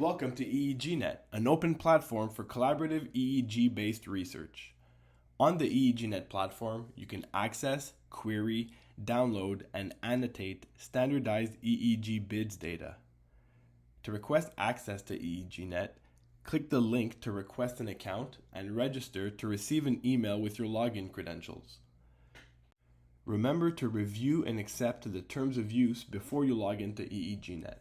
Welcome to EEGNet, an open platform for collaborative EEG-based research. On the EEGNet platform, you can access, query, download, and annotate standardized EEG bids data. To request access to EEGNet, click the link to request an account and register to receive an email with your login credentials. Remember to review and accept the terms of use before you log into EEGNet.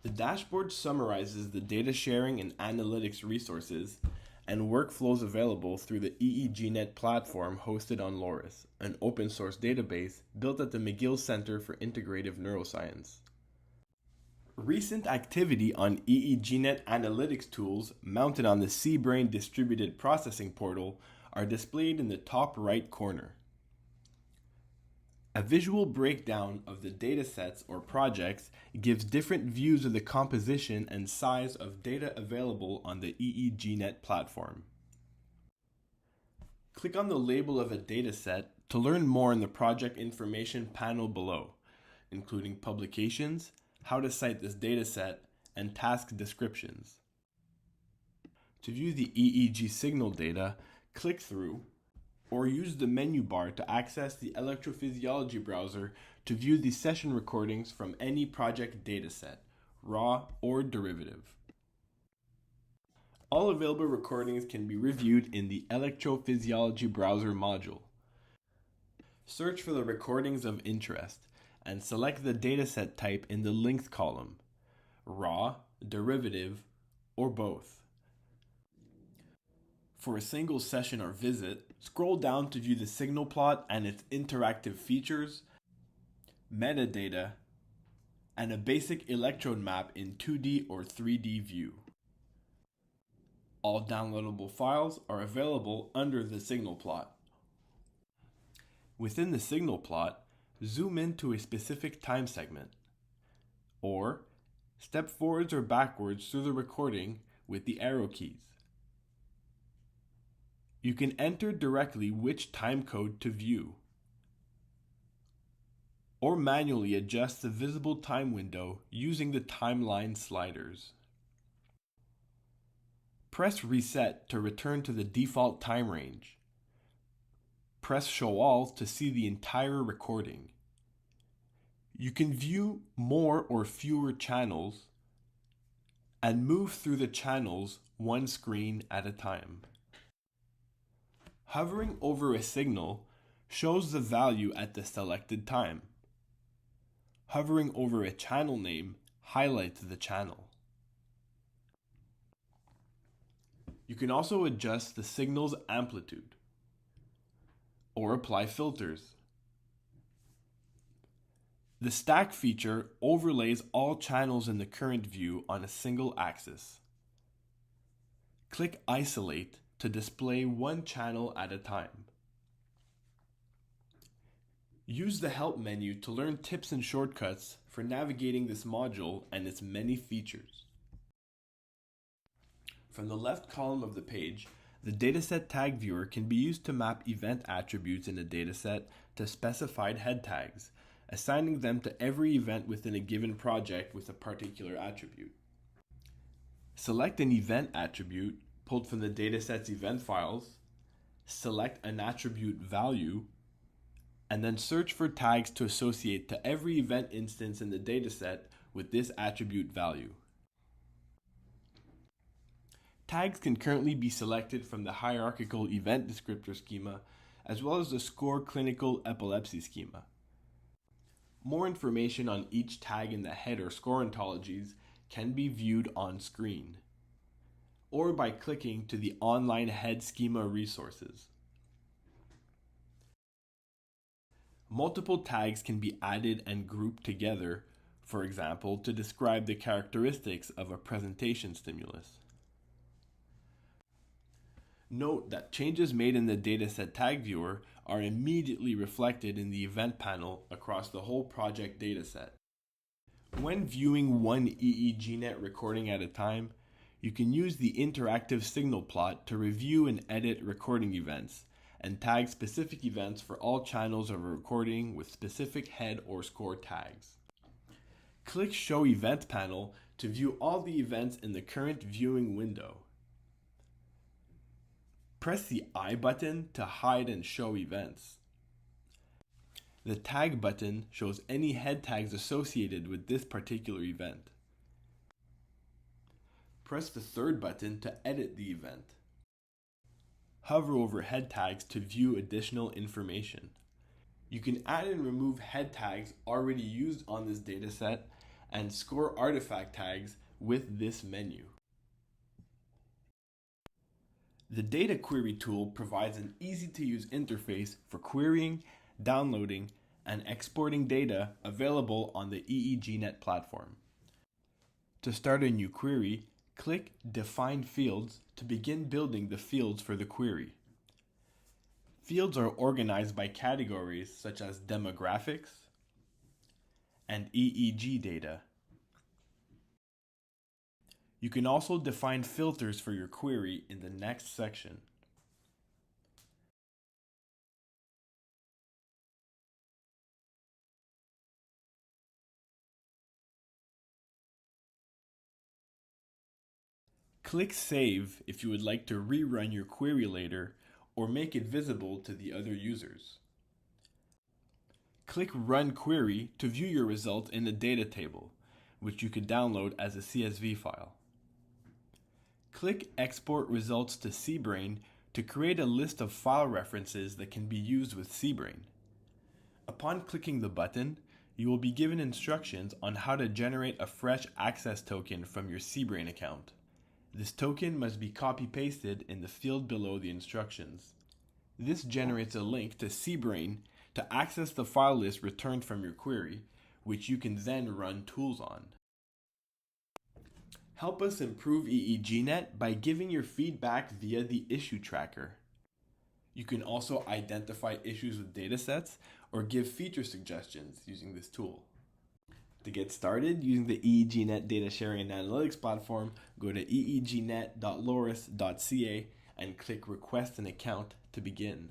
The dashboard summarizes the data sharing and analytics resources and workflows available through the EEGNet platform hosted on Loris, an open source database built at the McGill Center for Integrative Neuroscience. Recent activity on EEGNet analytics tools mounted on the CBrain distributed processing portal are displayed in the top right corner. A visual breakdown of the datasets or projects gives different views of the composition and size of data available on the EEGNet platform. Click on the label of a dataset to learn more in the project information panel below, including publications, how to cite this dataset, and task descriptions. To view the EEG signal data, click through or use the menu bar to access the electrophysiology browser to view the session recordings from any project dataset, raw or derivative. All available recordings can be reviewed in the electrophysiology browser module. Search for the recordings of interest and select the dataset type in the linked column, raw, derivative, or both. For a single session or visit, scroll down to view the signal plot and its interactive features, metadata, and a basic electrode map in 2D or 3D view. All downloadable files are available under the signal plot. Within the signal plot, zoom in to a specific time segment, or step forwards or backwards through the recording with the arrow keys. You can enter directly which timecode to view, or manually adjust the visible time window using the timeline sliders. Press Reset to return to the default time range. Press Show All to see the entire recording. You can view more or fewer channels and move through the channels one screen at a time. Hovering over a signal shows the value at the selected time. Hovering over a channel name highlights the channel. You can also adjust the signal's amplitude or apply filters. The stack feature overlays all channels in the current view on a single axis. Click Isolate to display one channel at a time. Use the Help menu to learn tips and shortcuts for navigating this module and its many features. From the left column of the page, the dataset tag viewer can be used to map event attributes in a dataset to specified head tags, assigning them to every event within a given project with a particular attribute. Select an event attribute pulled from the dataset's event files, select an attribute value, and then search for tags to associate to every event instance in the dataset with this attribute value. Tags can currently be selected from the hierarchical event descriptor schema as well as the SCORE clinical epilepsy schema. More information on each tag in the head or SCORE ontologies can be viewed on screen, or by clicking to the online head schema resources. Multiple tags can be added and grouped together, for example, to describe the characteristics of a presentation stimulus. Note that changes made in the dataset tag viewer are immediately reflected in the event panel across the whole project dataset. When viewing one EEGNet recording at a time, you can use the interactive signal plot to review and edit recording events and tag specific events for all channels of a recording with specific head or SCORE tags. Click Show Event panel to view all the events in the current viewing window. Press the I button to hide and show events. The Tag button shows any head tags associated with this particular event. Press the third button to edit the event. Hover over head tags to view additional information. You can add and remove head tags already used on this dataset and score artifact tags with this menu. The Data Query tool provides an easy-to-use interface for querying, downloading, and exporting data available on the EEGNet platform. To start a new query, click Define Fields to begin building the fields for the query. Fields are organized by categories such as demographics and EEG data. You can also define filters for your query in the next section. Click Save if you would like to rerun your query later or make it visible to the other users. Click Run Query to view your result in the data table, which you can download as a CSV file. Click Export Results to CBrain to create a list of file references that can be used with CBrain. Upon clicking the button, you will be given instructions on how to generate a fresh access token from your CBrain account. This token must be copy-pasted in the field below the instructions. This generates a link to CBrain to access the file list returned from your query, which you can then run tools on. Help us improve EEGNet by giving your feedback via the issue tracker. You can also identify issues with datasets or give feature suggestions using this tool. To get started using the EEGNet data sharing and analytics platform, go to eegnet.loris.ca and click Request an Account to begin.